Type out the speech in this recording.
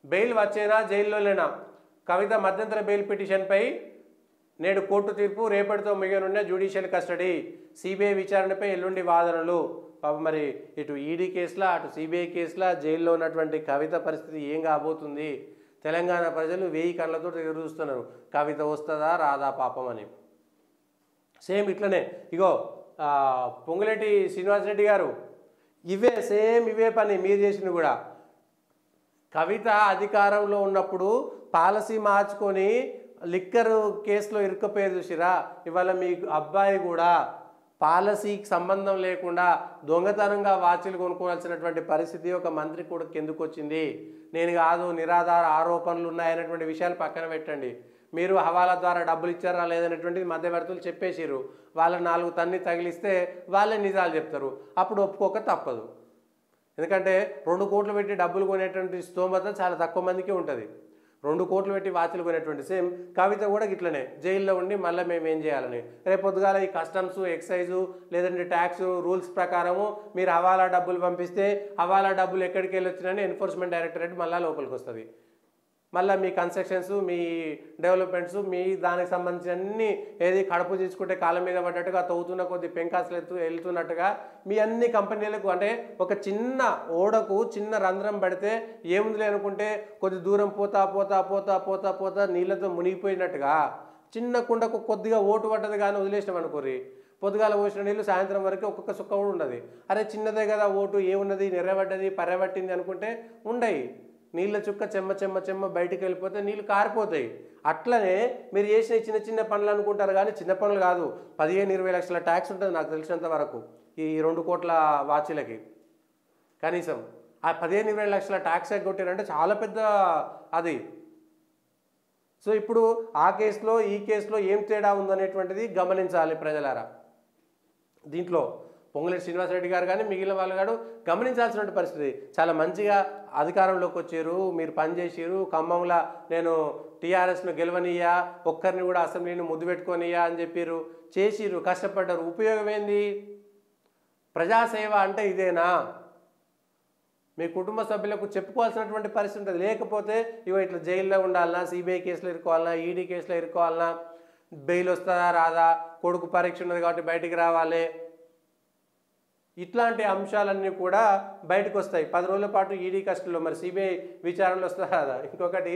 Bail వచ్చేనా జైల్లోనేనా? కవిత మధ్యంతర bail పిటిషన్పై నేడు కోర్టు తీర్పు, రేపటితో ముగియనున్న జ్యుడిషియల్ కస్టడీ, సిబిఐ విచారణపై ఎల్లుండి వాదనలు. మరి ఇటు ఈడీ కేసులా అటు సిబిఐ కేసులా జైల్లో ఉన్నటువంటి కవిత పరిస్థితి ఏం కాబోతుంది? తెలంగాణ ప్రజలు 1000 కళ్ళతో ఎదురు చూస్తున్నారు, కవిత వస్తుందా రాదా పాపం అని. సేమ్ ఇట్లనే ఇగో పొంగులేటి శ్రీనివాసరెడ్డి గారు ఇవే పని మీరు చేసింది కూడా. కవిత అధికారంలో ఉన్నప్పుడు పాలసీ మార్చుకొని లిక్కర్ కేసులో ఇరుక్కుపోయేది చూసిరా. ఇవాళ మీ అబ్బాయి కూడా పాలసీకి సంబంధం లేకుండా దొంగతనంగా వాచీలు కొనుక్కోవాల్సినటువంటి పరిస్థితి ఒక మంత్రి కూడా ఎందుకు వచ్చింది? నేను కాదు, నిరాధార ఆరోపణలు ఉన్నాయనేటువంటి విషయాలు పక్కన పెట్టండి. మీరు హవాలా ద్వారా డబ్బులు ఇచ్చారా లేదనేటువంటిది మధ్యవర్తులు చెప్పేసిరు. వాళ్ళ 4 తన్ని తగిలిస్తే వాళ్ళే నిజాలు చెప్తారు. అప్పుడు ఒప్పుకోక తప్పదు. ఎందుకంటే 2 కోట్లు పెట్టి డబ్బులు కొనేటువంటి స్తోమత చాలా తక్కువ మందికి ఉంటుంది. 2 కోట్లు పెట్టి వాచ్లు కొనేటువంటి. సేమ్ కవిత కూడా ఇట్లనే జైల్లో ఉండి మళ్ళీ మేము ఏం చేయాలని. రేపు పొద్దుగాల ఈ కస్టమ్స్, ఎక్సైజు లేదంటే ట్యాక్స్ రూల్స్ ప్రకారము మీరు హవాలా డబ్బులు పంపిస్తే హవాలా డబ్బులు ఎక్కడికి వెళ్ళి వచ్చినాయని ఎన్ఫోర్స్మెంట్ డైరెక్టరేట్ మళ్ళీ లోపలికి వస్తుంది. మళ్ళీ మీ కన్స్ట్రక్షన్స్, మీ డెవలప్మెంట్స్, మీ దానికి సంబంధించిన అన్ని ఏది కడుపు తీసుకుంటే కాళ్ళ మీద పడ్డట్టుగా తవ్వుతున్న కొద్ది పెంకాసులు వెళ్తున్నట్టుగా మీ అన్ని కంపెనీలకు, అంటే ఒక చిన్న ఓడకు చిన్న రంధ్రం పడితే ఏముంది అనుకుంటే కొద్ది దూరం పోతా పోతా పోతా పోతా పోతా నీళ్ళతో మునిగిపోయినట్టుగా చిన్న కుండకు కొద్దిగా ఓటు పడ్డది కానీ వదిలేసినాం అనుకోరి, పొద్దుగాల పోసిన నీళ్ళు సాయంత్రం వరకు ఒక్కొక్క సుక్క కూడా ఉండదు. అరే చిన్నదే కదా ఓటు, ఏమున్నది నెర్రబడ్డది పర్రబట్టింది అనుకుంటే ఉండయి. నీళ్ళ చుక్క చెమ్మ చెమ్మ చెమ్మ బయటికి వెళ్ళిపోతే నీళ్ళు కారిపోతాయి. అట్లనే మీరు చేసిన చిన్న చిన్న పనులు అనుకుంటారు కానీ చిన్న పనులు కాదు. 15-20 లక్షల ట్యాక్స్ ఉంటుంది నాకు తెలిసినంత వరకు ఈ 2 కోట్ల వాచీలకి. కనీసం ఆ 15-20 లక్షల ట్యాక్స్ ఎగ్గొట్టారంటే చాలా పెద్ద అది. సో ఇప్పుడు ఆ కేసులో ఈ కేసులో ఏం తేడా ఉందనేటువంటిది గమనించాలి ప్రజలారా. దీంట్లో పొంగులేటి శ్రీనివాసరెడ్డి గారు కానీ మిగిలిన వాళ్ళు గారు గమనించాల్సిన పరిస్థితి. చాలా మంచిగా అధికారంలోకి వచ్చారు, మీరు పనిచేసారు. ఖమ్మంలో నేను టీఆర్ఎస్ను గెలవనియ్యా, ఒక్కరిని కూడా అసెంబ్లీని ముద్దు పెట్టుకోనియ్యా అని చెప్పారు, చేసిరు, కష్టపడ్డారు. ఉపయోగం ఏంది? ప్రజాసేవ అంటే ఇదేనా? మీ కుటుంబ సభ్యులకు చెప్పుకోవాల్సినటువంటి పరిస్థితి ఉంటుంది. లేకపోతే ఇవో ఇట్లా జైల్లో ఉండాలన్నా, సిబిఐ కేసులో ఇరుకోవాలన్నా, ఈడీ కేసులో ఇరుకోవాలన్నా, బెయిల్ వస్తుందా రాదా, కొడుకు పరీక్ష ఉన్నది కాబట్టి బయటికి రావాలి, ఇట్లాంటి అంశాలన్నీ కూడా బయటకు వస్తాయి. 10 రోజుల పాటు ఈడీ కస్టడీలో. మరి సిబిఐ విచారణలో వస్తుందా రాదా? ఇంకొకటి